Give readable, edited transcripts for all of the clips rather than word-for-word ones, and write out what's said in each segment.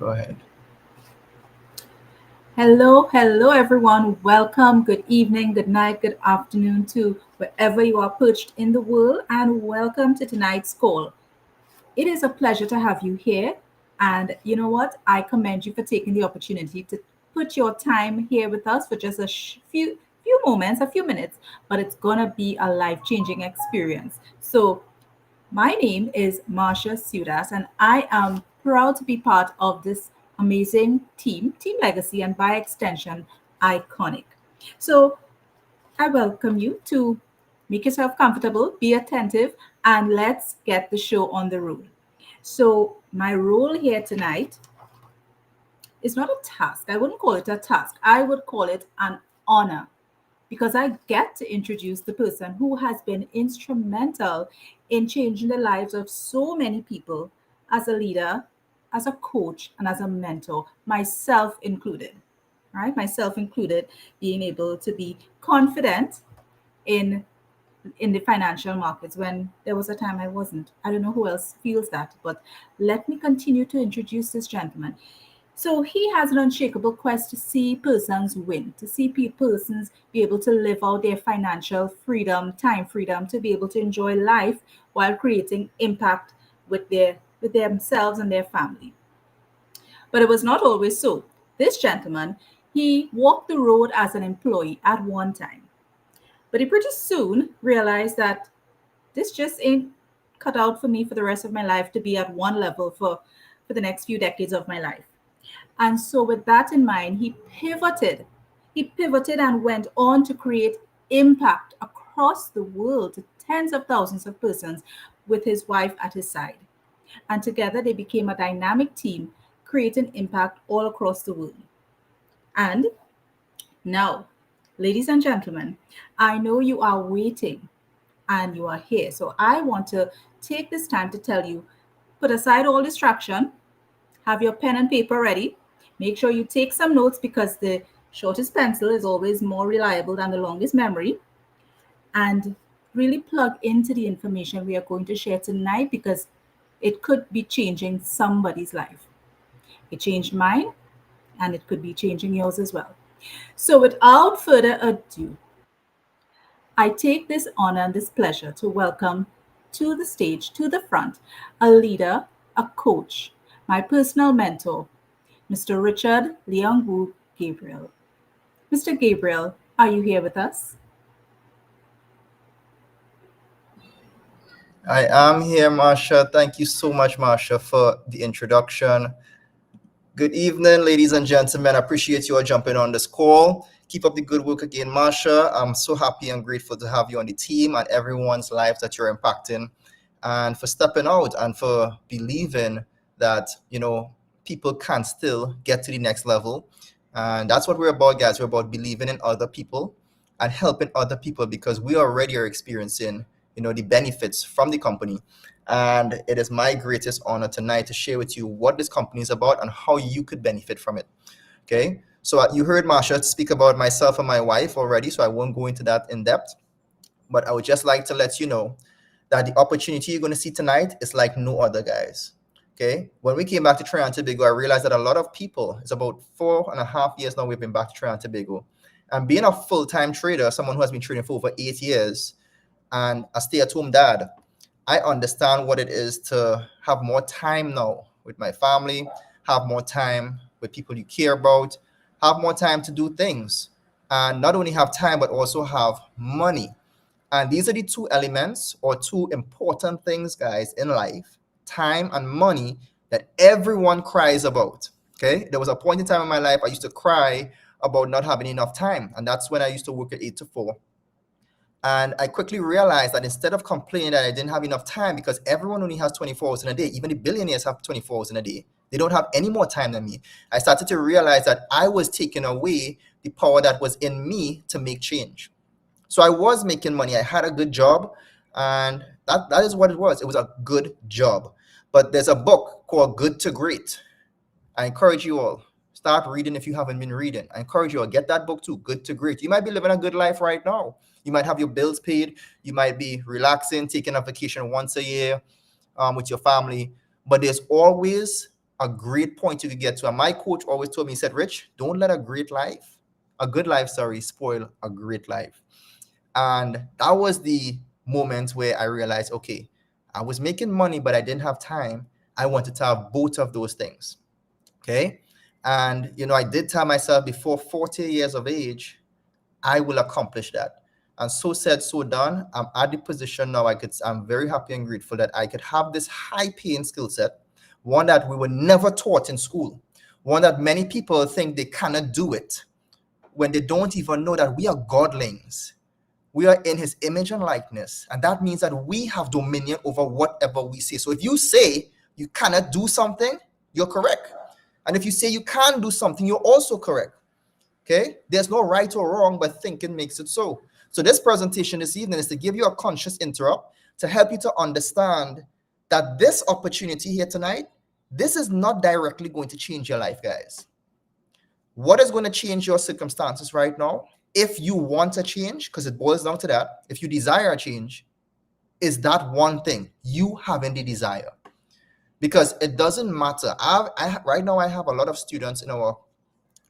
Go ahead. Hello, everyone. Welcome. Good evening, good night, good afternoon to wherever you are perched in the world, and welcome to tonight's call. It is a pleasure to have you here. And you know what? I commend you for taking the opportunity to put your time here with us for just a few moments, a few minutes, but it's gonna be a life-changing experience. So my name is Marsha Sudas, and I am proud to be part of this amazing team, Team Legacy, and by extension, Iconic. So I welcome you to make yourself comfortable, be attentive, and let's get the show on the road. So, my role here tonight is not a task. I wouldn't call it a task, I would call it an honor because I get to introduce the person who has been instrumental in changing the lives of so many people as a leader, as a coach, and as a mentor, myself included. Right? Myself included, being able to be confident in in the financial markets when there was a time I wasn't. I don't know who else feels that, but let me continue to introduce this gentleman. So he has an unshakable quest to see persons win, to see persons be able to live out their financial freedom, time freedom, to be able to enjoy life while creating impact with themselves and their family. But it was not always so. This gentleman, he walked the road as an employee at one time, but he pretty soon realized that this just ain't cut out for me for the rest of my life to be at one level for the next few decades of my life. And so, with that in mind, he pivoted. He pivoted and went on to create impact across the world to tens of thousands of persons with his wife at his side. And together they became a dynamic team, creating impact all across the world. And now, ladies and gentlemen, I know you are waiting and you are here. So I want to take this time to tell you put aside all distraction, have your pen and paper ready. Make sure you take some notes because the shortest pencil is always more reliable than the longest memory. And really plug into the information we are going to share tonight because it could be changing somebody's life. It changed mine and it could be changing yours as well. So, without further ado, I take this honor and this pleasure to welcome to the stage, to the front, a leader, a coach, my personal mentor, Mr. Richard Liangwu Gabriel. Mr. Gabriel, are you here with us? I am here, Marsha. Thank you so much, Marsha, for the introduction. Good evening, ladies and gentlemen. I appreciate you all jumping on this call. Keep up the good work again, Marsha. I'm so happy and grateful to have you on the team and everyone's lives that you're impacting, and for stepping out and for believing that, people can still get to the next level. And that's what we're about, guys. We're about believing in other people and helping other people because we already are experiencing, the benefits from the company. And it is my greatest honor tonight to share with you what this company is about and how you could benefit from it. Okay. So you heard Marsha speak about myself and my wife already, so I won't go into that in depth. But I would just like to let you know that the opportunity you're going to see tonight is like no other, guys. Okay. When we came back to Trinidad and Tobago, I realized that a lot of people, it's about 4.5 years now we've been back to Trinidad and Tobago. And being a full-time trader, someone who has been trading for over 8 years, and a stay-at-home dad, I understand what it is to have more time now with my family, have more time with people you care about, have more time to do things. And not only have time, but also have money. And these are the two elements or two important things, guys, in life, time and money, that everyone cries about. Okay. There was a point in time in my life I used to cry about not having enough time. And that's when I used to work at 8 to 4. And I quickly realized that instead of complaining that I didn't have enough time, because everyone only has 24 hours in a day, even the billionaires have 24 hours in a day, they don't have any more time than me. I started to realize that I was taking away the power that was in me to make change. So I was making money. I had a good job, and that is what it was. It was a good job. But there's a book called Good to Great. I encourage you all, start reading if you haven't been reading. I encourage you all, get that book too, Good to Great. You might be living a good life right now. You might have your bills paid. You might be relaxing, taking a vacation once a year with your family. But there's always a great point you could get to. And my coach always told me, he said, Rich, don't let a good life, spoil a great life. And that was the moment where I realized, okay, I was making money, but I didn't have time. I wanted to have both of those things. Okay. And, I did tell myself before 40 years of age, I will accomplish that. And so said, so done. I'm at the position now. I'm very happy and grateful that I could have this high paying skill set, one that we were never taught in school, one that many people think they cannot do it when they don't even know that we are godlings. We are in his image and likeness. And that means that we have dominion over whatever we say. So if you say you cannot do something, you're correct. And if you say you can't do something, you're also correct. Okay? There's no right or wrong, but thinking makes it so. So this presentation this evening is to give you a conscious interrupt to help you to understand that this opportunity here tonight, this is not directly going to change your life, guys. What is going to change your circumstances right now, if you want a change, because it boils down to that, if you desire a change, is that one thing, you having the desire. Because it doesn't matter. Right now I have a lot of students in our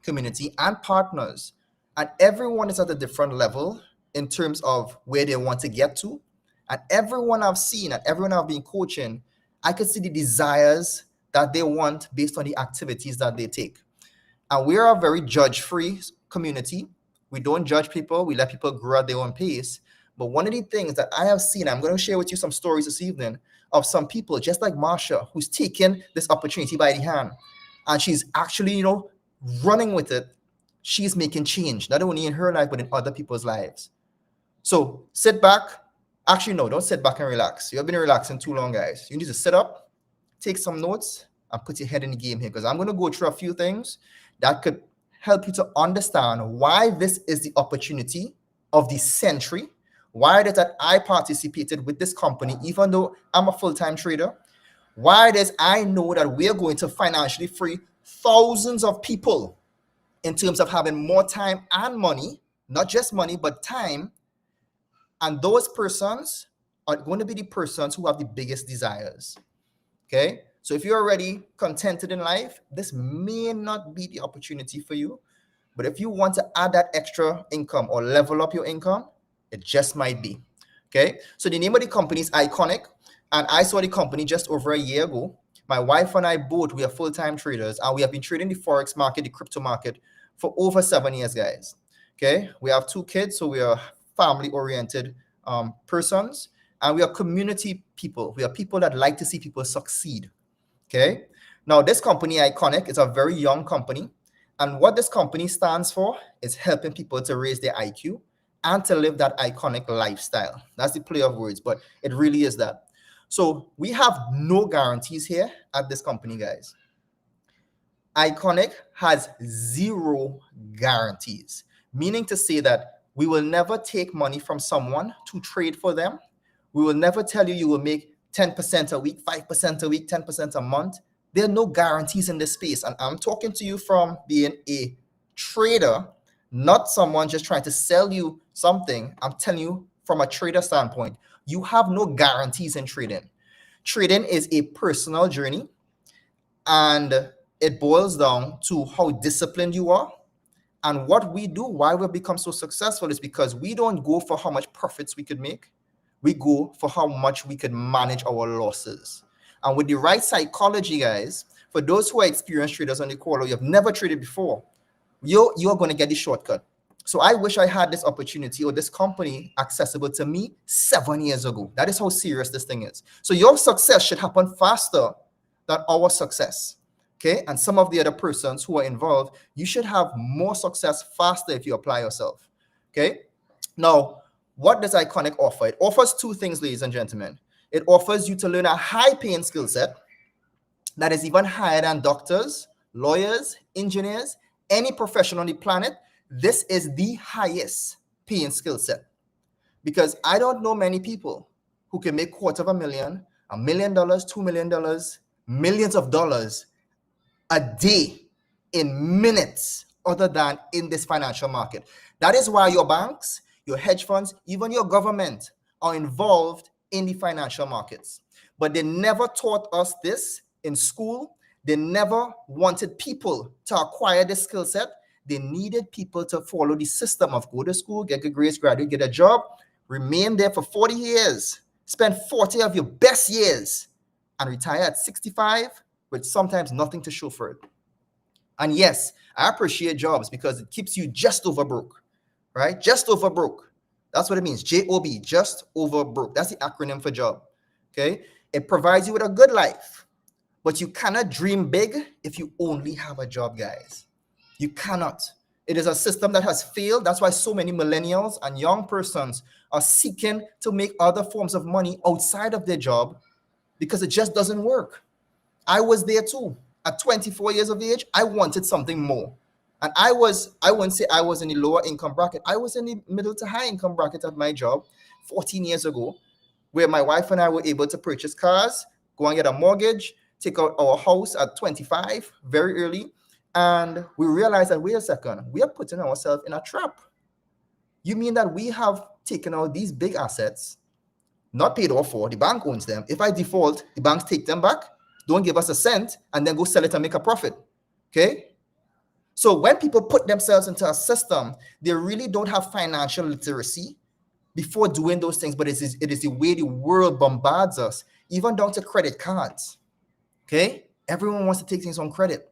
community and partners, and everyone is at a different level in terms of where they want to get to. And everyone I've seen and everyone I've been coaching, I can see the desires that they want based on the activities that they take. And we are a very judge-free community. We don't judge people. We let people grow at their own pace. But one of the things that I have seen, I'm going to share with you some stories this evening of some people, just like Marsha, who's taken this opportunity by the hand. And she's actually, running with it. She's making change, not only in her life, but in other people's lives. So sit back. Actually, no, don't sit back and relax. You've been relaxing too long, guys. You need to sit up, take some notes, and put your head in the game here, because I'm going to go through a few things that could help you to understand why this is the opportunity of the century, why it is that I participated with this company, even though I'm a full-time trader, why it is I know that we're going to financially free thousands of people in terms of having more time and money, not just money, but time. And those persons are going to be the persons who have the biggest desires. Okay? So if you're already contented in life, this may not be the opportunity for you. But if you want to add that extra income or level up your income, it just might be. Okay? So the name of the company is Iconic. And I saw the company just over a year ago. My wife and I both, we are full-time traders. And we have been trading the Forex market, the crypto market, for over 7 years, guys. Okay? We have 2 kids, so we are family-oriented persons. And we are community people. We are people that like to see people succeed. Okay. Now, this company, Iconic, is a very young company. And what this company stands for is helping people to raise their IQ and to live that iconic lifestyle. That's the play of words, but it really is that. So we have no guarantees here at this company, guys. Iconic has 0 guarantees, meaning to say that we will never take money from someone to trade for them. We will never tell you will make 10% a week, 5% a week, 10% a month. There are no guarantees in this space. And I'm talking to you from being a trader, not someone just trying to sell you something. I'm telling you from a trader standpoint, you have no guarantees in trading. Trading is a personal journey, and it boils down to how disciplined you are. And what we do, why we've become so successful, is because we don't go for how much profits we could make. We go for how much we could manage our losses. And with the right psychology, guys, for those who are experienced traders on the call or you have never traded before, you're going to get the shortcut. So I wish I had this opportunity or this company accessible to me 7 years ago. That is how serious this thing is. So your success should happen faster than our success. Okay. And some of the other persons who are involved, you should have more success faster if you apply yourself. Okay. Now, what does Iconic offer? It offers 2 things, ladies and gentlemen. It offers you to learn a high-paying skill set that is even higher than doctors, lawyers, engineers, any professional on the planet. This is the highest paying skill set, because I don't know many people who can make $250,000, $1 million, $2 million, millions of dollars a day in minutes other than in this financial market. That is why your banks, your hedge funds, even your government are involved in the financial markets. But they never taught us this in school. They never wanted people to acquire the skill set. They needed people to follow the system of go to school, get good grades, graduate, get a job, remain there for 40 years, spend 40 of your best years, and retire at 65 with sometimes nothing to show for it. And yes, I appreciate jobs because it keeps you just over broke, right? Just over broke. That's what it means. JOB, just over broke. That's the acronym for job. Okay. It provides you with a good life, but you cannot dream big if you only have a job, guys. You cannot. It is a system that has failed. That's why so many millennials and young persons are seeking to make other forms of money outside of their job because it just doesn't work. I was there too. At 24 years of age, I wanted something more. And I wouldn't say I was in the lower income bracket. I was in the middle to high income bracket at my job 14 years ago, where my wife and I were able to purchase cars, go and get a mortgage, take out our house at 25, very early. And we realized that, wait a second, we are putting ourselves in a trap. You mean that we have taken out these big assets, not paid off for, the bank owns them. If I default, the banks take them back, don't give us a cent, and then go sell it and make a profit. Okay? So when people put themselves into a system, they really don't have financial literacy before doing those things, but it is the way the world bombards us, even down to credit cards. Okay? Everyone wants to take things on credit,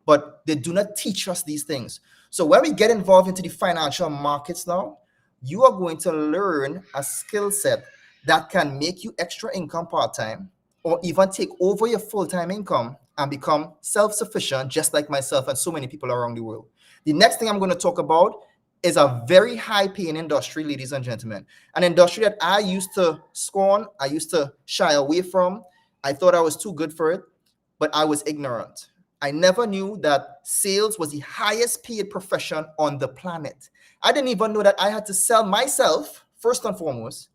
but they do not teach us these things. So when we get involved into the financial markets now, you are going to learn a skill set that can make you extra income part-time or even take over your full-time income and become self-sufficient, just like myself and so many people around the world. The next thing I'm going to talk about is a very high-paying industry, ladies and gentlemen. An industry that I used to scorn, I used to shy away from. I thought I was too good for it, but I was ignorant. I never knew that sales was the highest paid profession on the planet. I didn't even know that I had to sell myself, first and foremost,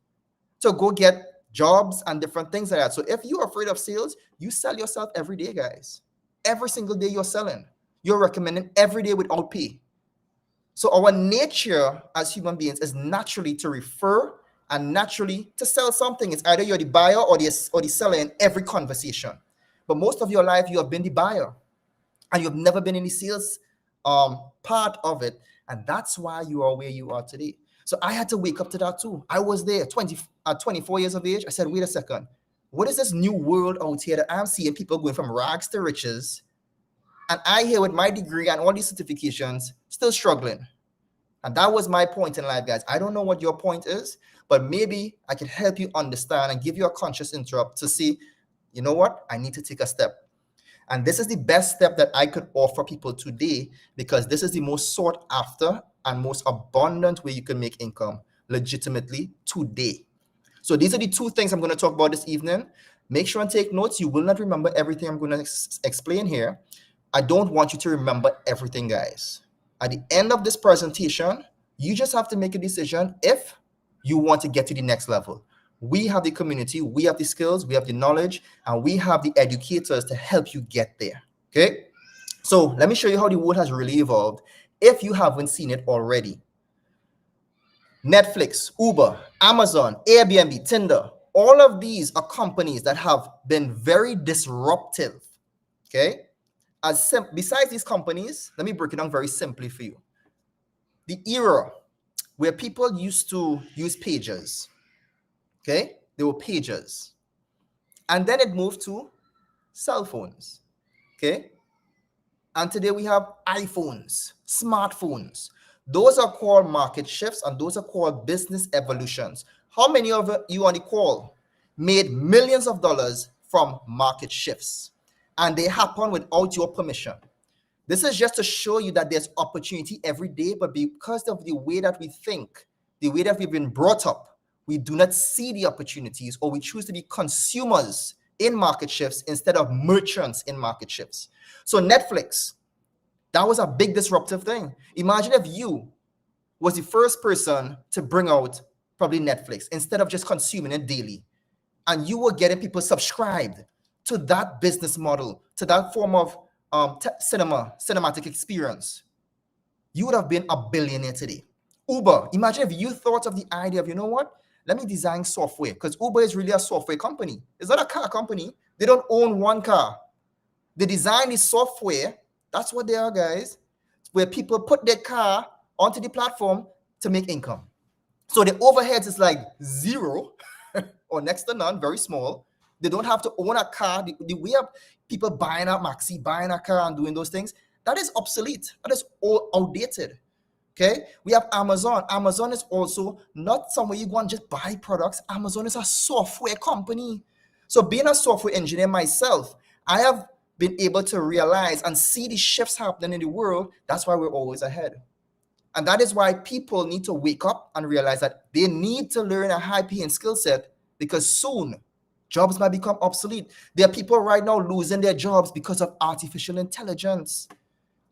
to go get jobs and different things like that. So if you're afraid of sales, you sell yourself every day, guys. Every single day you're selling. You're recommending every day without pay. So our nature as human beings is naturally to refer and naturally to sell something. It's either you're the buyer or the seller in every conversation. But most of your life, you have been the buyer and you've never been in the sales part of it. And that's why you are where you are today. So I had to wake up to that too. I was there at 24 years of age. I said, wait a second. What is this new world out here that I'm seeing people going from rags to riches? And I here with my degree and all these certifications still struggling. And that was my point in life, guys. I don't know what your point is, but maybe I can help you understand and give you a conscious interrupt to see, you know what? I need to take a step. And this is the best step that I could offer people today because this is the most sought after and most abundant way you can make income legitimately today. So these are the two things I'm going to talk about this evening. Make sure and take notes. You will not remember everything I'm going to explain here. I don't want you to remember everything, guys. At the end of this presentation, you just have to make a decision if you want to get to the next level. We have the community, we have the skills, we have the knowledge, and we have the educators to help you get there. Okay? So let me show you how the world has really evolved if you haven't seen it already. Netflix, Uber, Amazon, Airbnb, Tinder, all of these are companies that have been very disruptive. Okay? Besides these companies, let me break it down very simply for you. The era where people used to use pagers, okay? They were pagers. And then it moved to cell phones, okay? And today we have iPhones, smartphones. Those are called market shifts and those are called business evolutions. How many of you on the call made millions of dollars from market shifts? And they happen without your permission. This is just to show you that there's opportunity every day, but because of the way that we think, the way that we've been brought up, we do not see the opportunities or we choose to be consumers in market shifts instead of merchants in market shifts. So Netflix, that was a big disruptive thing. Imagine if you was the first person to bring out probably Netflix instead of just consuming it daily. And you were getting people subscribed to that business model, to that form of cinematic experience. You would have been a billionaire today. Uber, imagine if you thought of the idea of, you know what? Let me design software, because Uber is really a software company. It's not a car company. They don't own one car. They design the software. That's what they are, guys, where people put their car onto the platform to make income. So the overheads is like zero or next to none, very small. They don't have to own a car. The way of people buying a maxi, buying a car and doing those things, that is obsolete. That is all outdated. Okay, we have Amazon. Amazon is also not somewhere you go and just buy products. Amazon is a software company. So being a software engineer myself, I have been able to realize and see the shifts happening in the world. That's why we're always ahead. And that is why people need to wake up and realize that they need to learn a high-paying skill set, because soon jobs might become obsolete. There are people right now losing their jobs because of artificial intelligence.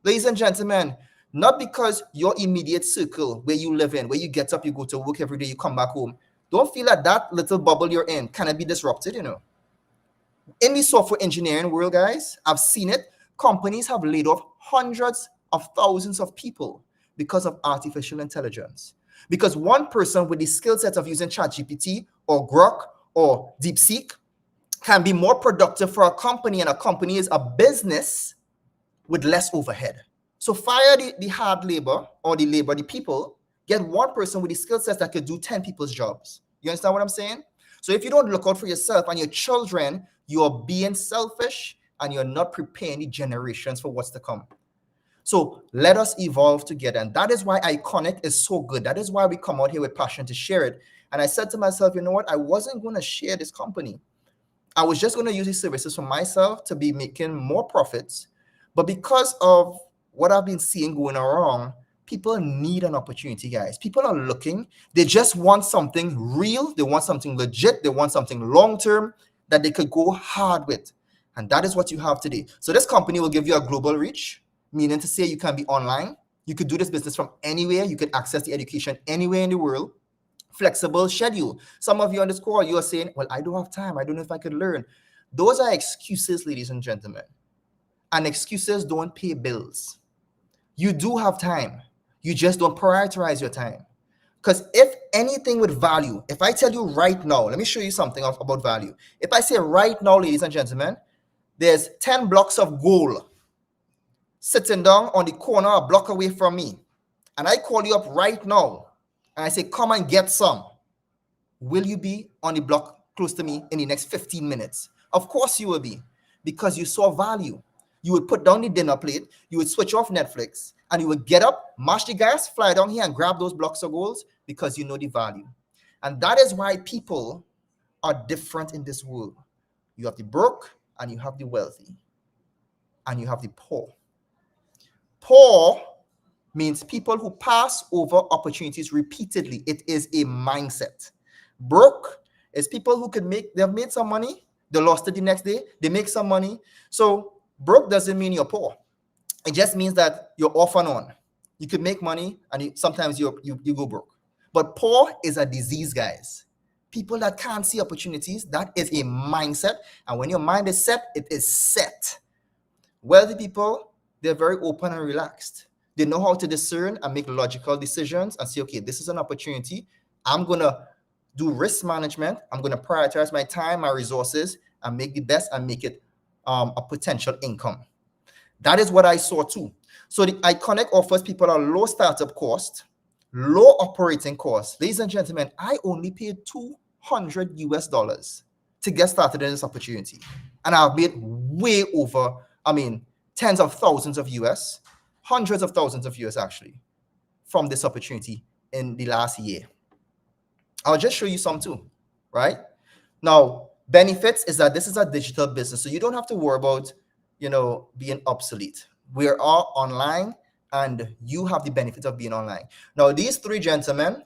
Ladies and gentlemen, not because your immediate circle where you live in, where you get up, you go to work every day, you come back home. Don't feel like that little bubble you're in cannot be disrupted, In the software engineering world, guys, I've seen it. Companies have laid off hundreds of thousands of people because of artificial intelligence. Because one person with the skill set of using ChatGPT or Grok or DeepSeek can be more productive for a company, and a company is a business with less overhead. So fire the hard labor or the people, get one person with the skill sets that could do 10 people's jobs. You understand what I'm saying? So if you don't look out for yourself and your children, you're being selfish and you're not preparing the generations for what's to come. So let us evolve together. And that is why Iconic is so good. That is why we come out here with passion to share it. And I said to myself, you know what? I wasn't going to share this company. I was just going to use these services for myself to be making more profits. But because of what I've been seeing going around, people need an opportunity, guys. People are looking. They just want something real. They want something legit. They want something long-term that they could go hard with. And that is what you have today. So this company will give you a global reach, meaning to say you can be online. You could do this business from anywhere. You could access the education anywhere in the world. Flexible schedule. Some of you on this call, you are saying, well, I don't have time. I don't know if I could learn. Those are excuses, ladies and gentlemen. And excuses don't pay bills. You do have time. You just don't prioritize your time. Because if anything with value, if I tell you right now, let me show you something about value. If I say right now, ladies and gentlemen, there's 10 blocks of gold sitting down on the corner a block away from me, and I call you up right now, and I say, come and get some. Will you be on the block close to me in the next 15 minutes? Of course you will be, because you saw value. You would put down the dinner plate, you would switch off Netflix, and you would get up, mash the gas, fly down here and grab those blocks of gold because you know the value. And that is why people are different in this world. You have the broke, and you have the wealthy, and you have the poor. Poor means people who pass over opportunities repeatedly. It is a mindset. Broke is people who they've made some money, they lost it the next day, they make some money. So broke doesn't mean you're poor. It just means that you're off and on. You could make money and sometimes you go broke. But poor is a disease, guys. People that can't see opportunities, that is a mindset. And when your mind is set, it is set. Wealthy people, they're very open and relaxed. They know how to discern and make logical decisions and say, okay, this is an opportunity. I'm going to do risk management. I'm going to prioritize my time, my resources, and make the best and make it a potential income. That is what I saw too. So the Iconic offers people a low startup cost, low operating cost. Ladies and gentlemen, I only paid $200 to get started in this opportunity. And I've made way over, tens of thousands of US, hundreds of thousands of US actually, from this opportunity in the last year. I'll just show you some too, right? Now, benefits is that this is a digital business, so you don't have to worry about, being obsolete. We are all online, and you have the benefit of being online. Now, these three gentlemen,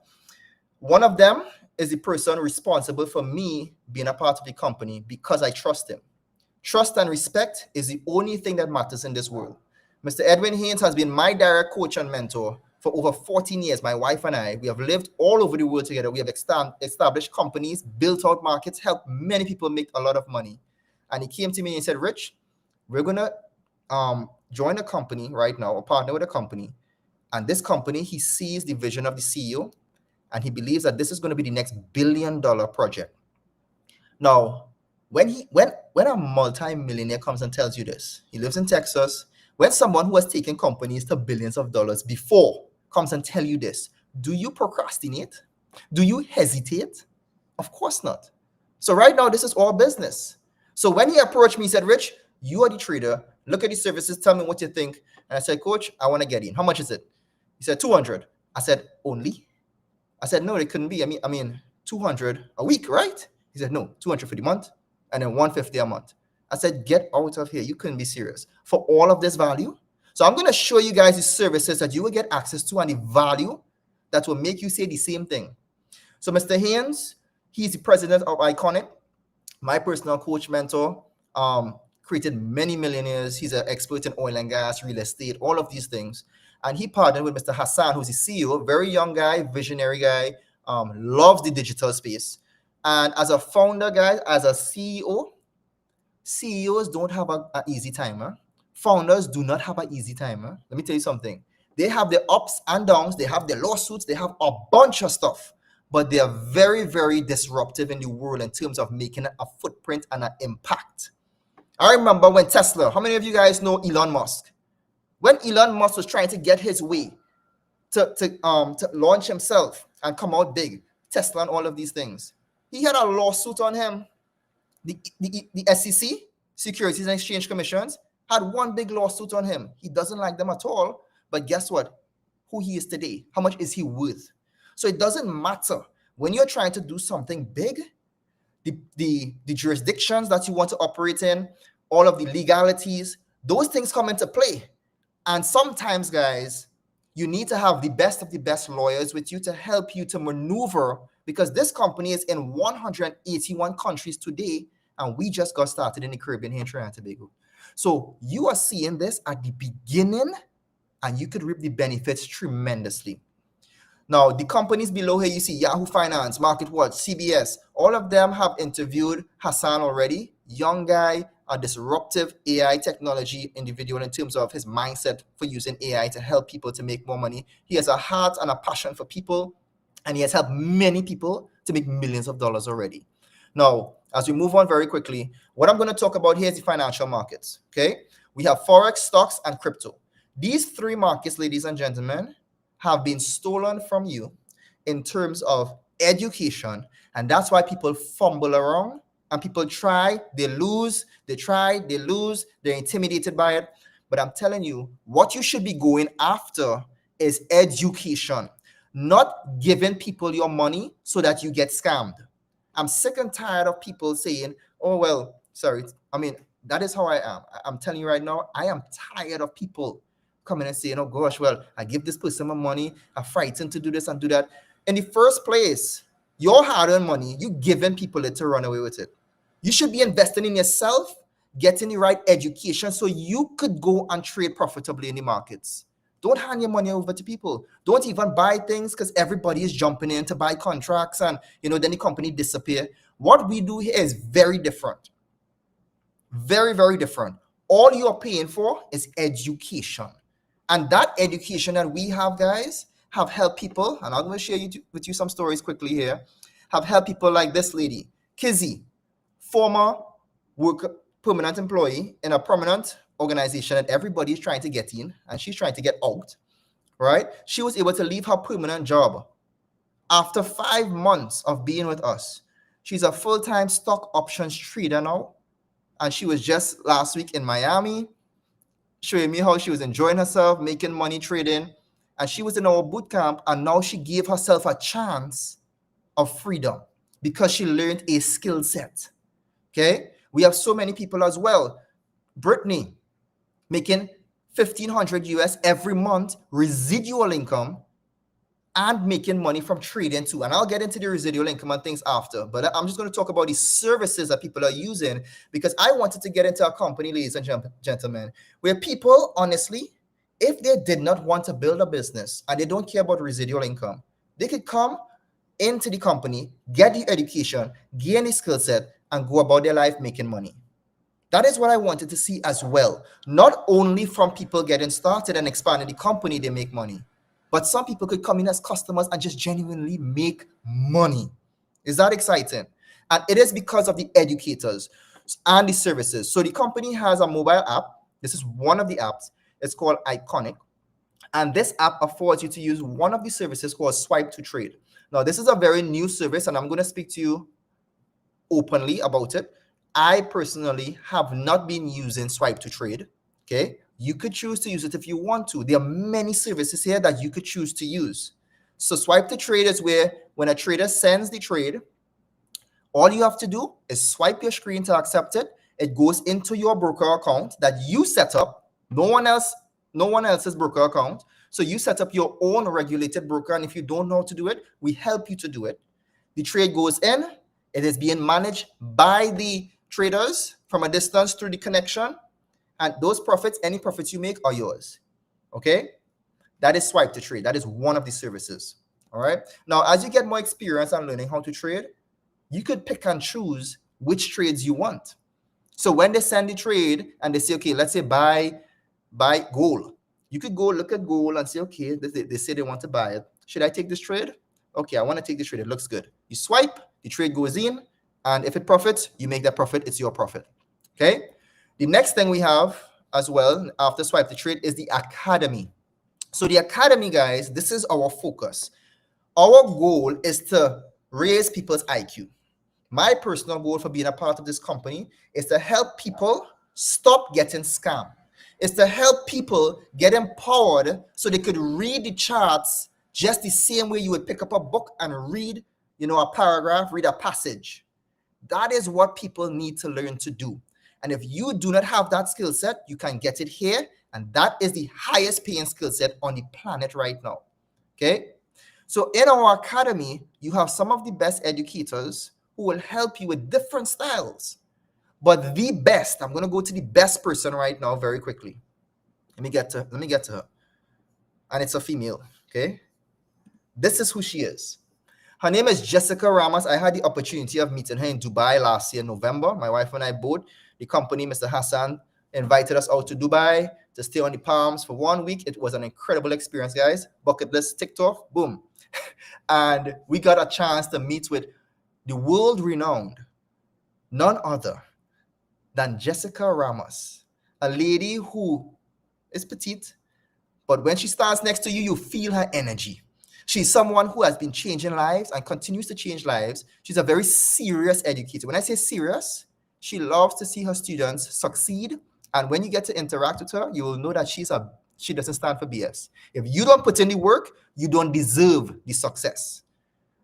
one of them is the person responsible for me being a part of the company because I trust him. Trust and respect is the only thing that matters in this world. Mr. Edwin Haynes has been my direct coach and mentor for over 14 years. My wife and I, we have lived all over the world together. We have established companies, built out markets, helped many people make a lot of money. And he came to me and he said, Rich, we're going to join a company right now, or partner with a company. And this company, he sees the vision of the CEO, and he believes that this is going to be the next $1 billion project. Now, When a multi-millionaire comes and tells you this, he lives in Texas. When someone who has taken companies to billions of dollars before comes and tell you this, do you procrastinate? Do you hesitate? Of course not. So right now, this is all business. So when he approached me, he said, Rich, you are the trader. Look at the services. Tell me what you think. And I said, Coach, I want to get in. How much is it? He said, 200. I said, only? I said, no, it couldn't be. I mean, 200 a week, right? He said, no, 200 for the month and then 150 a month. I said, get out of here. You couldn't be serious. For all of this value. So I'm going to show you guys the services that you will get access to and the value that will make you say the same thing. So Mr. Haynes, he's the president of Iconic, my personal coach mentor, created many millionaires. He's an expert in oil and gas, real estate, all of these things. And he partnered with Mr. Hassan, who's the CEO, very young guy, visionary guy, loves the digital space. And as a founder, guys, as a CEO, CEOs don't have an easy time. Huh? Founders do not have an easy time. Huh? Let me tell you something. They have their ups and downs. They have their lawsuits. They have a bunch of stuff. But they are very, very disruptive in the world in terms of making a footprint and an impact. I remember when Tesla, how many of you guys know Elon Musk? When Elon Musk was trying to get his way to launch himself and come out big, Tesla and all of these things, he had a lawsuit on him. The SEC, Securities and Exchange Commissions, had one big lawsuit on him. He doesn't like them at all. But guess what? Who he is today, how much is he worth? So it doesn't matter. When you're trying to do something big, the jurisdictions that you want to operate in, all of the legalities, those things come into play. And sometimes, guys, you need to have the best of the best lawyers with you to help you to maneuver, because this company is in 181 countries today, and we just got started in the Caribbean here in Trinidad and Tobago. So you are seeing this at the beginning, and you could reap the benefits tremendously. Now, the companies below here, you see Yahoo Finance, MarketWatch, CBS, all of them have interviewed Hassan already. Young guy, a disruptive AI technology individual in terms of his mindset for using AI to help people to make more money. He has a heart and a passion for people, and he has helped many people to make millions of dollars already. Now, as we move on very quickly, what I'm going to talk about here is the financial markets, okay? We have Forex, stocks, and crypto. These three markets, ladies and gentlemen, have been stolen from you in terms of education. And that's why people fumble around and people try, they lose, they try, they lose, they're intimidated by it. But I'm telling you, what you should be going after is education, not giving people your money so that you get scammed. I'm sick and tired of people saying, oh, well, sorry. I mean, that is how I am. I'm telling you right now, I am tired of people coming and saying, oh gosh, well, I give this person my money, I'm frightened to do this and do that. In the first place, your hard-earned money, you giving people it to run away with it. You should be investing in yourself, getting the right education so you could go and trade profitably in the markets. Don't hand your money over to people. Don't even buy things because everybody is jumping in to buy contracts and, then the company disappear. What we do here is very different. Very, very different. All you are paying for is education. And that education that we have, guys, have helped people, and I'm going to share with you some stories quickly here, have helped people like this lady, Kizzy, former permanent employee in a prominent organization that everybody is trying to get in, and she's trying to get out, right? She was able to leave her permanent job after 5 months of being with us. She's a full-time stock options trader now, and she was just last week in Miami, showing me how she was enjoying herself, making money trading. And she was in our boot camp, and now she gave herself a chance of freedom because she learned a skill set. Okay? We have so many people as well. Brittany, making $1,500 US every month, residual income, and making money from trading too. And I'll get into the residual income and things after. But I'm just going to talk about the services that people are using, because I wanted to get into a company, ladies and gentlemen, where people, honestly, if they did not want to build a business and they don't care about residual income, they could come into the company, get the education, gain the skill set, and go about their life making money. That is what I wanted to see as well. Not only from people getting started and expanding the company, they make money. But some people could come in as customers and just genuinely make money. Is that exciting? And it is because of the educators and the services. So the company has a mobile app. This is one of the apps. It's called Iconic. And this app affords you to use one of the services called Swipe to Trade. Now, this is a very new service, and I'm going to speak to you openly about it. I personally have not been using Swipe to Trade. Okay. You could choose to use it if you want to. There are many services here that you could choose to use. So Swipe to Trade is where when a trader sends the trade, all you have to do is swipe your screen to accept it. It goes into your broker account that you set up. No one else's broker account. So you set up your own regulated broker. And if you don't know how to do it, we help you to do it. The trade goes in. It is being managed by the traders from a distance through the connection. And those profits, any profits you make are yours. Okay? That is Swipe to Trade. That is one of the services. All right? Now, as you get more experience on learning how to trade, you could pick and choose which trades you want. So when they send the trade and they say, okay, let's say buy gold. You could go look at gold and say, okay, they say they want to buy it. Should I take this trade? Okay, I want to take this trade. It looks good. You swipe, the trade goes in, and if it profits, you make that profit. It's your profit. Okay? The next thing we have as well after Swipe to Trade is the Academy. So the Academy, guys, this is our focus. Our goal is to raise people's IQ. My personal goal for being a part of this company is to help people stop getting scammed. It's to help people get empowered so they could read the charts just the same way you would pick up a book and read, a paragraph, read a passage. That is what people need to learn to do. And if you do not have that skill set, you can get it here. And that is the highest paying skill set on the planet right now. Okay? So in our academy, you have some of the best educators who will help you with different styles. But the best, I'm going to go to the best person right now very quickly. Let me get to her. And it's a female. Okay? This is who she is. Her name is Jessica Ramos. I had the opportunity of meeting her in Dubai last year, November. My wife and I both. The company, Mr. Hassan, invited us out to Dubai to stay on the Palms for 1 week. It was an incredible experience, guys. Bucket list ticked off, boom. And we got a chance to meet with the world-renowned, none other than Jessica Ramos, a lady who is petite, but when she stands next to you, you feel her energy. She's someone who has been changing lives and continues to change lives. She's a very serious educator. When I say serious, she loves to see her students succeed. And when you get to interact with her, you will know that she doesn't stand for BS. If you don't put in the work, you don't deserve the success.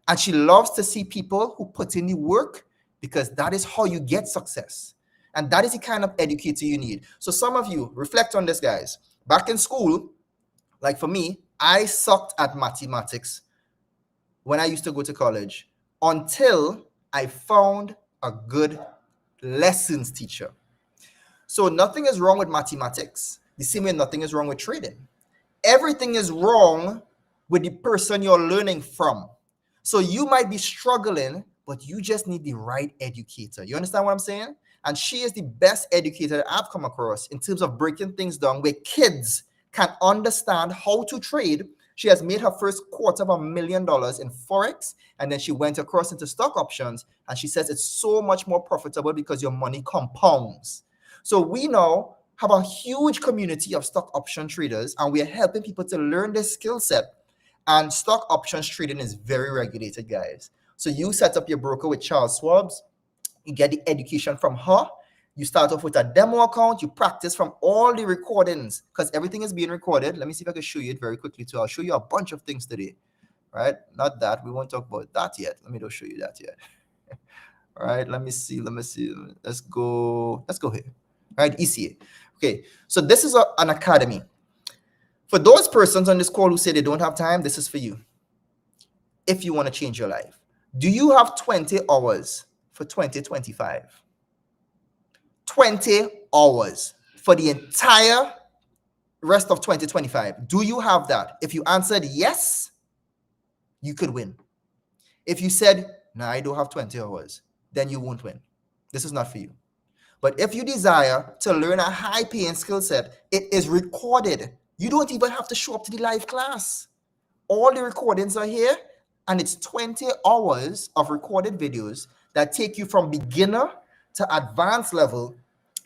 And she loves to see people who put in the work because that is how you get success. And that is the kind of educator you need. So some of you, reflect on this, guys. Back in school, like for me, I sucked at mathematics when I used to go to college until I found a good lessons teacher. So nothing is wrong with mathematics. The same way nothing is wrong with trading. Everything is wrong with the person you're learning from. So you might be struggling, but you just need the right educator. You understand what I'm saying? And she is the best educator that I've come across in terms of breaking things down where kids can understand how to trade. She has made her first $250,000 in Forex, and then she went across into stock options, and she says it's so much more profitable because your money compounds. So we now have a huge community of stock option traders, and we are helping people to learn this skill set. And stock options trading is very regulated, guys. So you set up your broker with Charles Schwab's, you get the education from her. You start off with a demo account. You practice from all the recordings because everything is being recorded. Let me see if I can show you it very quickly too. I'll show you a bunch of things today, right? Not that. We won't talk about that yet. Let me not show you that yet. All right, let me see. Let's go here. All right, ECA. Okay, so this is an academy. For those persons on this call who say they don't have time, this is for you. If you want to change your life. Do you have 20 hours for 2025? 20 hours for the entire rest of 2025. Do you have that? If you answered yes, you could win. If you said, no, I don't have 20 hours, then you won't win. This is not for you. But if you desire to learn a high-paying skill set, it is recorded. You don't even have to show up to the live class. All the recordings are here, and it's 20 hours of recorded videos that take you from beginner to advanced level.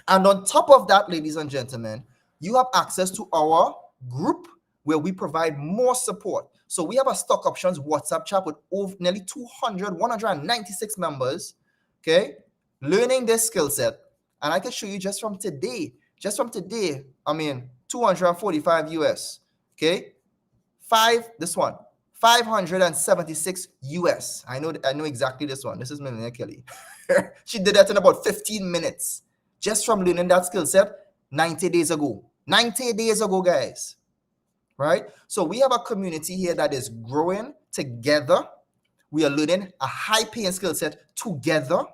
And on top of that, ladies and gentlemen, you have access to our group where we provide more support. So we have a stock options WhatsApp chat with over nearly 196 members, okay, learning this skill set. And I can show you just from today, I mean, 245 US, okay, 576 US. I know exactly this one. This is Millionaire Kelly. She did that in about 15 minutes just from learning that skill set 90 days ago. 90 days ago, guys. Right? So we have a community here that is growing together. We are learning a high-paying skill set together,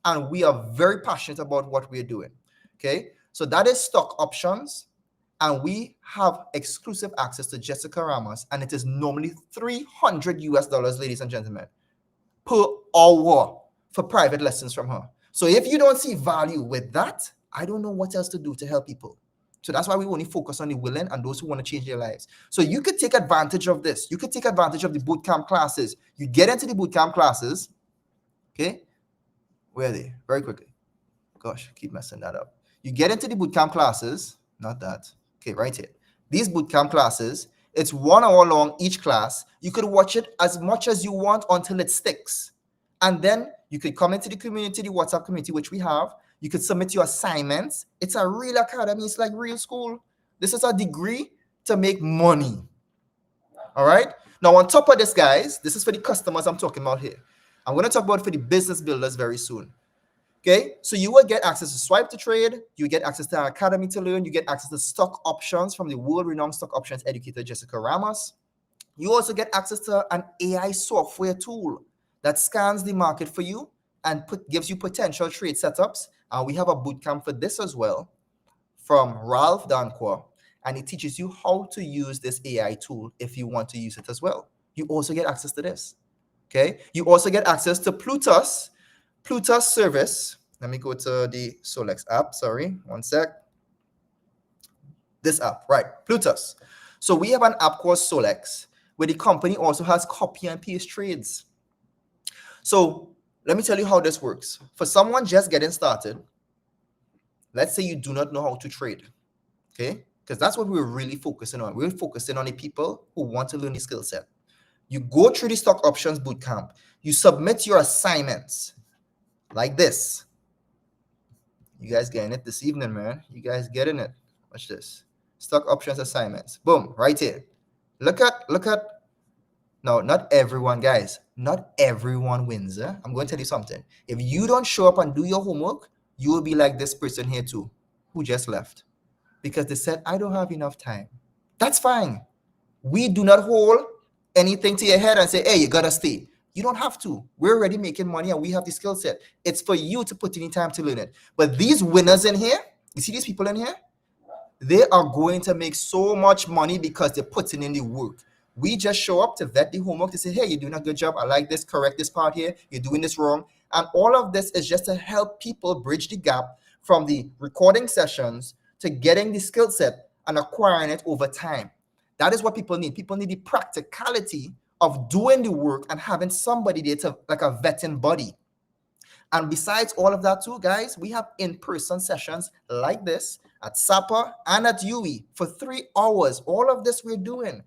and we are very passionate about what we're doing. Okay? So that is stock options, and we have exclusive access to Jessica Ramos, and it is normally $300 US, ladies and gentlemen, per hour for private lessons from her. So if you don't see value with that, I don't know what else to do to help people. So that's why we only focus on the willing and those who want to change their lives. So you could take advantage of this. You could take advantage of the bootcamp classes. You get into the bootcamp classes. Okay. Where are they? Very quickly. Gosh, I keep messing that up. You get into the bootcamp classes. Not that. Okay, right here. These bootcamp classes, it's 1 hour long each class. You could watch it as much as you want until it sticks. And then you could come into the community, the WhatsApp community, which we have. You could submit your assignments. It's a real academy. It's like real school. This is a degree to make money. All right. Now, on top of this, guys, this is for the customers I'm talking about here. I'm going to talk about for the business builders very soon. Okay. So you will get access to Swipe to Trade. You get access to our academy to learn. You get access to stock options from the world-renowned stock options educator, Jessica Ramos. You also get access to an AI software tool that scans the market for you and gives you potential trade setups. We have a bootcamp for this as well from Ralph Danquah, and it teaches you how to use this AI tool if you want to use it as well. You also get access to this. Okay. You also get access to Plutus service. Let me go to the Solex app. Sorry, one sec. This app, right? Plutus. So we have an app called Solex where the company also has copy and paste trades. So let me tell you how this works. For someone just getting started, let's say you do not know how to trade, okay? Because that's what we're really focusing on. We're focusing on the people who want to learn the skill set. You go through the stock options bootcamp. You submit your assignments like this. You guys getting it this evening, man. You guys getting it. Watch this. Stock options assignments. Boom, right here. Look at. No, not everyone, guys. Not everyone wins. I'm going to tell you something. If you don't show up and do your homework, you will be like this person here too, who just left. Because they said, I don't have enough time. That's fine. We do not hold anything to your head and say, hey, you got to stay. You don't have to. We're already making money and we have the skill set. It's for you to put in time to learn it. But these winners in here, you see these people in here? They are going to make so much money because they're putting in the work. We just show up to vet the homework to say, hey, you're doing a good job. I like this. Correct this part here. You're doing this wrong. And all of this is just to help people bridge the gap from the recording sessions to getting the skill set and acquiring it over time. That is what people need. People need the practicality of doing the work and having somebody there to like a vetting body. And besides all of that too, guys, we have in-person sessions like this at SAPA and at UE for 3 hours. All of this we're doing.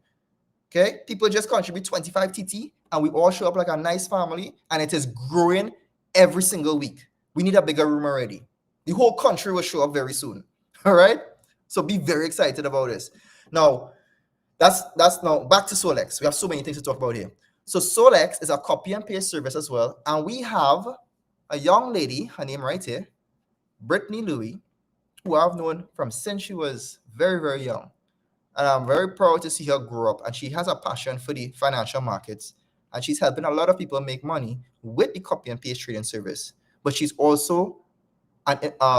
Okay, people just contribute 25 TT and we all show up like a nice family, and it is growing every single week. We need a bigger room already. The whole country will show up very soon. All right, so be very excited about this. Now, that's now back to Solex. We have so many things to talk about here. So Solex is a copy and paste service as well, and we have a young lady, her name right here, Brittany Louie, who I've known from since she was very, very young. And I'm very proud to see her grow up. And she has a passion for the financial markets. And she's helping a lot of people make money with the copy and paste trading service. But she's also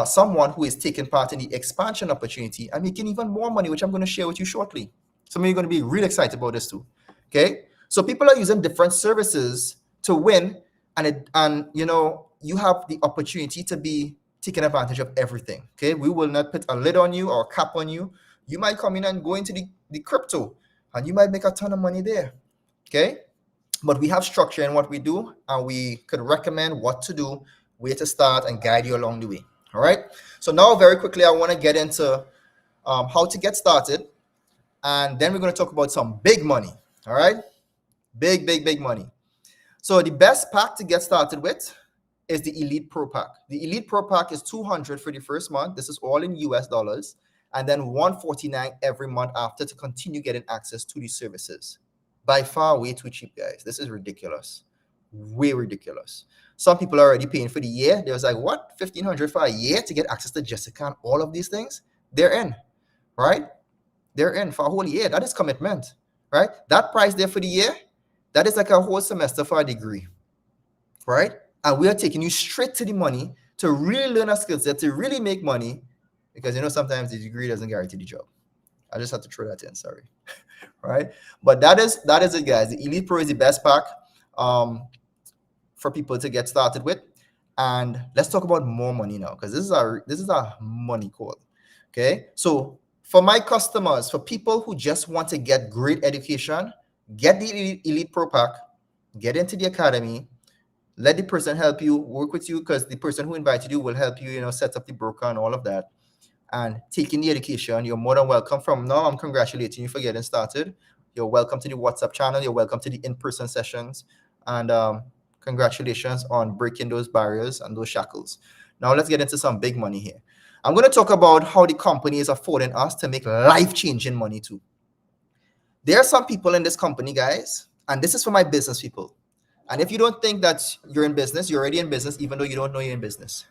someone who is taking part in the expansion opportunity and making even more money, which I'm going to share with you shortly. Some of you are going to be really excited about this too. Okay. So people are using different services to win. And you know, you have the opportunity to be taking advantage of everything. Okay. We will not put a lid on you or a cap on you. You might come in and go into the crypto and you might make a ton of money there. Okay. but we have structure in what we do, and we could recommend what to do, where to start, and guide you along the way. All right. So now, very quickly, I want to get into how to get started, and then we're going to talk about some big money. All right, big money. So the best pack to get started with is the Elite Pro Pack. The Elite Pro Pack is $200 for the first month. This is all in US dollars, and then $149 every month after to continue getting access to these services. By far, way too cheap, guys. This is ridiculous, way ridiculous. Some people are already paying for the year. They was like, what, $1,500 for a year to get access to Jessica and all of these things? They're in, right? They're in for a whole year. That is commitment, right? That price there for the year, that is like a whole semester for a degree, right? And we are taking you straight to the money to really learn a skill set, to really make money, because sometimes the degree doesn't guarantee the job. I just have to throw that in, sorry. Right? But that is it, guys. The Elite Pro is the best pack for people to get started with. And let's talk about more money now, because this is our money call. Okay. So for my customers, for people who just want to get great education, get the Elite Pro Pack, get into the academy, let the person help you, work with you, because the person who invited you will help you, set up the broker and all of that. And taking the education, you're more than welcome. From now, I'm congratulating you for getting started. You're welcome to the WhatsApp channel. You're welcome to the in-person sessions. And congratulations on breaking those barriers and those shackles. Now, let's get into some big money here. I'm going to talk about how the company is affording us to make life-changing money too. There are some people in this company, guys, and this is for my business people. And if you don't think that you're in business, you're already in business, even though you don't know you're in business.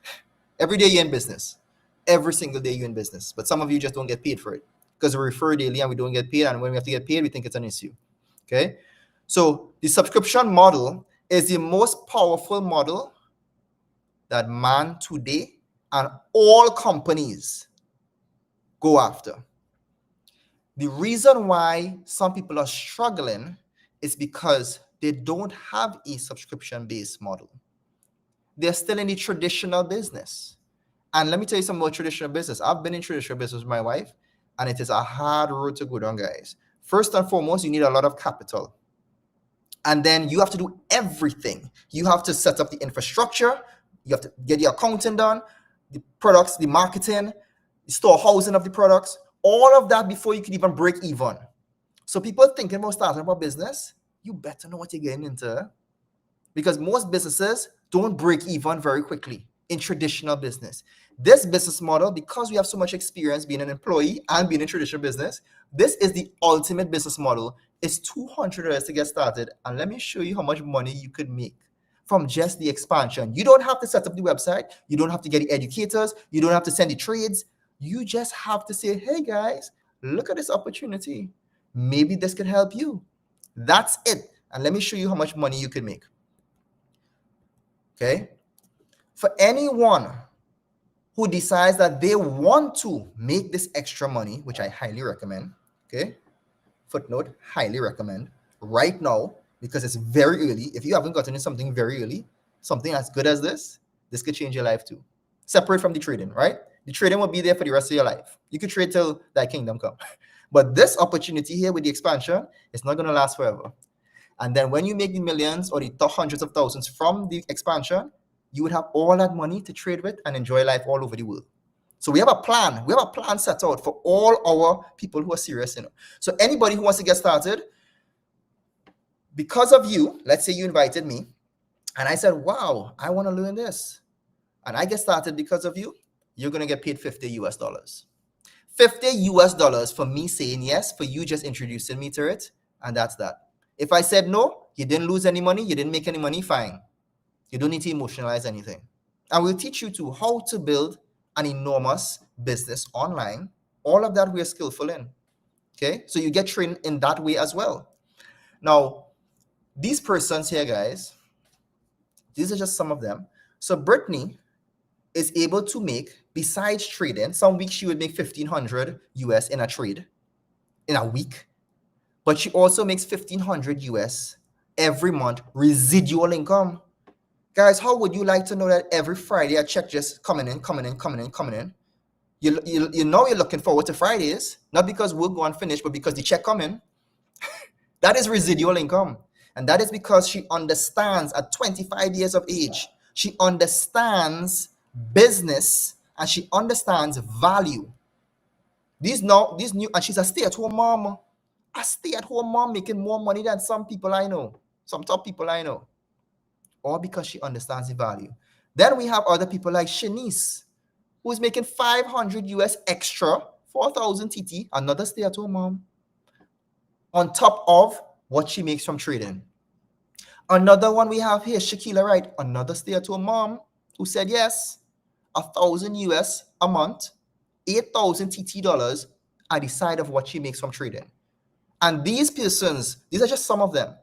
Every day you're in business. Every single day you're in business. But some of you just don't get paid for it because we refer daily and we don't get paid. And when we have to get paid, we think it's an issue. Okay? So the subscription model is the most powerful model that man today and all companies go after. The reason why some people are struggling is because they don't have a subscription-based model. They're still in the traditional business. And let me tell you something about traditional business. I've been in traditional business with my wife, and it is a hard road to go down, guys. First and foremost, you need a lot of capital. And then you have to do everything. You have to set up the infrastructure. You have to get the accounting done, the products, the marketing, the storehousing of the products, all of that before you can even break even. So people thinking about starting up a business, you better know what you're getting into, because most businesses don't break even very quickly in traditional business. This business model, because we have so much experience being an employee and being in traditional business, this is the ultimate business model. It's $200 to get started. And let me show you how much money you could make from just the expansion. You don't have to set up the website. You don't have to get the educators. You don't have to send the trades. You just have to say, hey guys, look at this opportunity. Maybe this could help you. That's it. And let me show you how much money you could make. Okay. For anyone who decides that they want to make this extra money, which I highly recommend, okay? Footnote, highly recommend right now, because it's very early. If you haven't gotten into something very early, something as good as this could change your life too. Separate from the trading, right? The trading will be there for the rest of your life. You could trade till thy kingdom come. But this opportunity here with the expansion, it's not going to last forever. And then when you make the millions or the hundreds of thousands from the expansion, you would have all that money to trade with and enjoy life all over the world. So we have a plan. We have a plan set out for all our people who are serious. So anybody who wants to get started, because of you, let's say you invited me, and I said, wow, I want to learn this. And I get started because of you, you're going to get paid $50 US. $50 US for me saying yes, for you just introducing me to it, and that's that. If I said no, you didn't lose any money, you didn't make any money, fine. You don't need to emotionalize anything. And we'll teach you to how to build an enormous business online. All of that we are skillful in. Okay? So you get trained in that way as well. Now, these persons here, guys, these are just some of them. So Brittany is able to make, besides trading, some weeks she would make $1,500 US in a trade in a week. But she also makes $1,500 US every month residual income. Guys, how would you like to know that every Friday a check just coming in? You know you're looking forward to Fridays, not because we're going to finish, but because the check coming. That is residual income. And that is because she understands at 25 years of age, she understands business and she understands value. These new, and she's a stay-at-home mom. A stay-at-home mom making more money than some people I know, some top people I know. All because she understands the value. Then we have other people like Shanice, who's making 500 US extra, 4,000 TT, another stay-at-home mom, on top of what she makes from trading. Another one we have here, Shakila Wright, another stay-at-home mom who said yes, 1,000 US a month, 8,000 TT dollars at the side of what she makes from trading. And these persons, these are just some of them,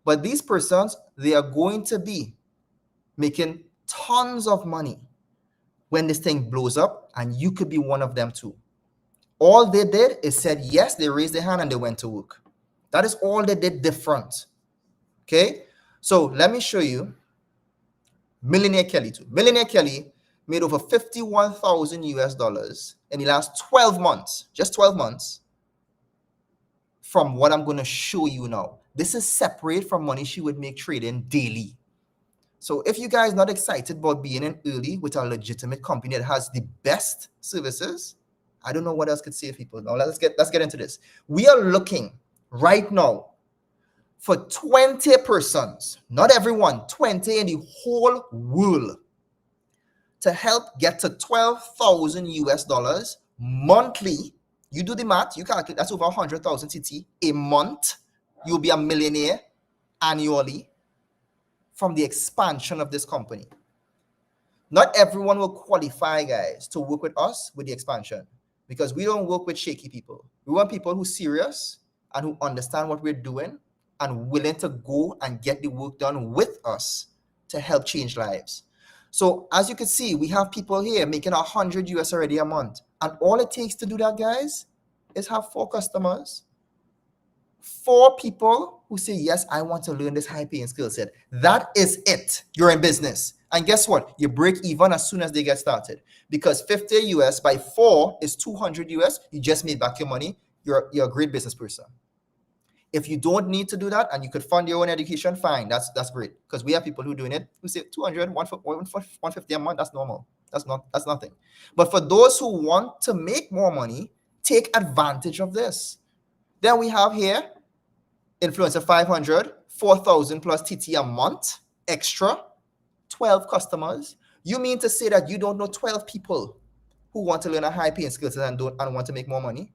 but these persons, they are going to be making tons of money when this thing blows up, and you could be one of them too. All they did is said yes, they raised their hand and they went to work. That is all they did different. Okay, so let me show you Millionaire Kelly too. Millionaire Kelly made over 51,000 US dollars in the last 12 months, just 12 months, from what I'm going to show you now. This is separate from money she would make trading daily. So if you guys not excited about being in early with a legitimate company that has the best services, I don't know what else could say people. Now let's get into this. We are looking right now for 20 persons, not everyone, 20 in the whole world, to help get to 12,000 US dollars monthly. You do the math, you calculate, that's over 100,000 TT a month. You'll be a millionaire annually from the expansion of this company. Not everyone will qualify, guys, to work with us with the expansion, because we don't work with shaky people. We want people who are serious and who understand what we're doing and willing to go and get the work done with us to help change lives. So as you can see, we have people here making 100 US already a month. And all it takes to do that, guys, is have 4 customers, 4 people who say, yes, I want to learn this high-paying skill set. That is it. You're in business. And guess what? You break even as soon as they get started. Because 50 US by 4 is 200 US. You just made back your money. You're a great business person. If you don't need to do that and you could fund your own education, fine. That's great. Because we have people who are doing it who say 200, 150 a month. That's normal. That's nothing. But for those who want to make more money, take advantage of this. Then we have here Influencer 500, 4,000 plus TT a month, extra, 12 customers. You mean to say that you don't know 12 people who want to learn a high-paying skill set and want to make more money?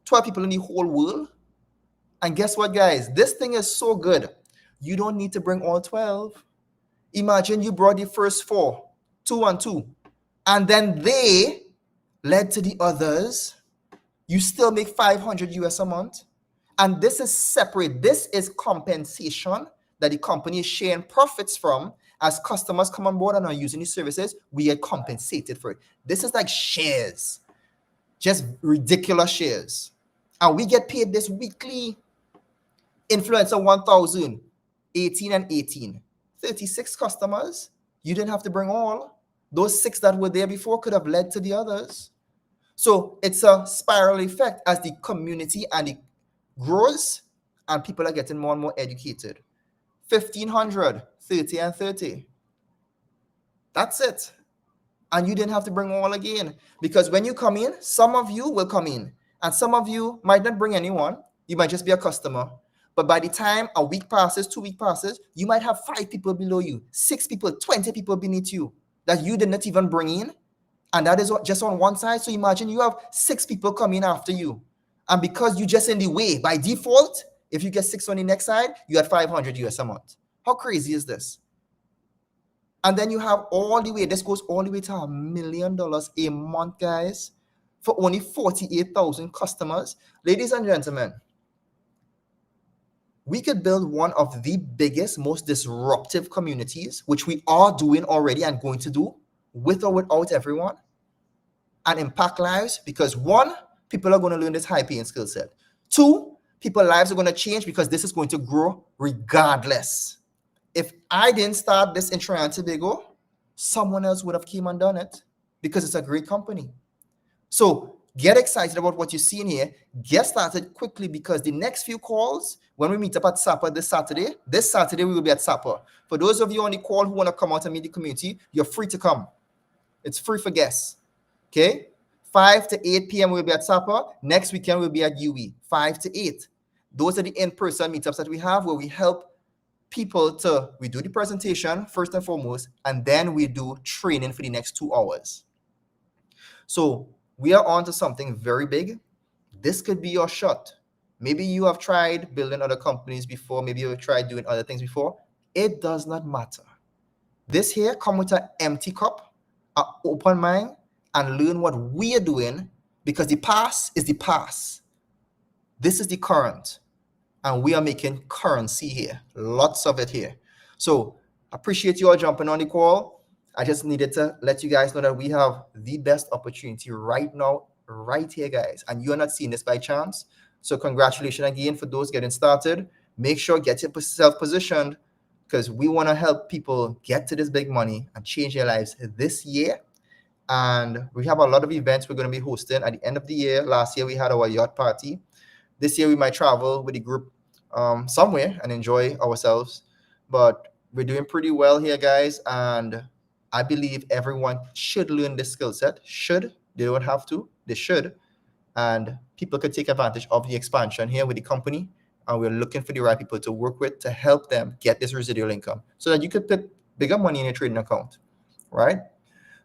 12 people in the whole world? And guess what, guys? This thing is so good. You don't need to bring all 12. Imagine you brought the first 4, 2 and 2, and then they led to the others. You still make 500 US a month. And this is separate. This is compensation that the company is sharing profits from. As customers come on board and are using these services, we get compensated for it. This is like shares, just ridiculous shares. And we get paid this weekly. Influencer 1,000, 18 and 18, 36 customers. You didn't have to bring all. Those 6 that were there before could have led to the others. So it's a spiral effect as the community and it grows and people are getting more and more educated. 1,500, 30 and 30. That's it. And you didn't have to bring all again. Because when you come in, some of you will come in. And some of you might not bring anyone. You might just be a customer. But by the time a week passes, 2 weeks passes, you might have 5 people below you, 6 people, 20 people beneath you that you did not even bring in. And that is just on one side. So imagine you have 6 people coming after you. And because you're just in the way, by default, if you get 6 on the next side, you had 500 US a month. How crazy is this? And then you have all the way, this goes all the way to $1 million a month, guys, for only 48,000 customers. Ladies and gentlemen, we could build one of the biggest, most disruptive communities, which we are doing already and going to do, with or without everyone, and impact lives. Because 1, people are going to learn this high-paying skill set. 2, people's lives are going to change because this is going to grow regardless. If I didn't start this in Trinidad and Tobago, someone else would have came and done it because it's a great company. So Get excited about what you see in here. Get started quickly, because the next few calls, when we meet up at SAPA this Saturday we will be at SAPA. For those of you on the call who want to come out and meet the community, you're free to come. It's free for guests. Okay? 5 to 8 p.m. we'll be at SAPA. Next weekend we'll be at UE, 5 to 8. Those are the in-person meetups that we have, where we help people we do the presentation first and foremost, and then we do training for the next 2 hours. So we are on to something very big. This could be your shot. Maybe you have tried building other companies before. Maybe you have tried doing other things before. It does not matter. This here come with an empty cup, an open mind, and learn what we are doing, because the past is the past. This is the current, and we are making currency here. Lots of it here. So appreciate you all jumping on the call. I just needed to let you guys know that we have the best opportunity right now, right here, guys. And you're not seeing this by chance. So congratulations again for those getting started. Make sure get yourself positioned, because we want to help people get to this big money and change their lives this year. And we have a lot of events we're going to be hosting at the end of the year. Last year we had our yacht party. This year we might travel with the group somewhere and enjoy ourselves. But we're doing pretty well here, guys. And I believe everyone should learn this skill set. Should. They don't have to. They should. And people could take advantage of the expansion here with the company. And we're looking for the right people to work with to help them get this residual income, so that you could put bigger money in your trading account, right?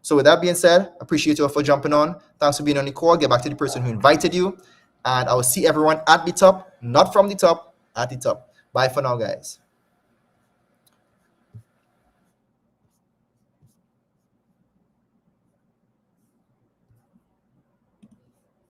So with that being said, appreciate you all for jumping on. Thanks for being on the call. Get back to the person who invited you. And I will see everyone at the top, not from the top, at the top. Bye for now, guys.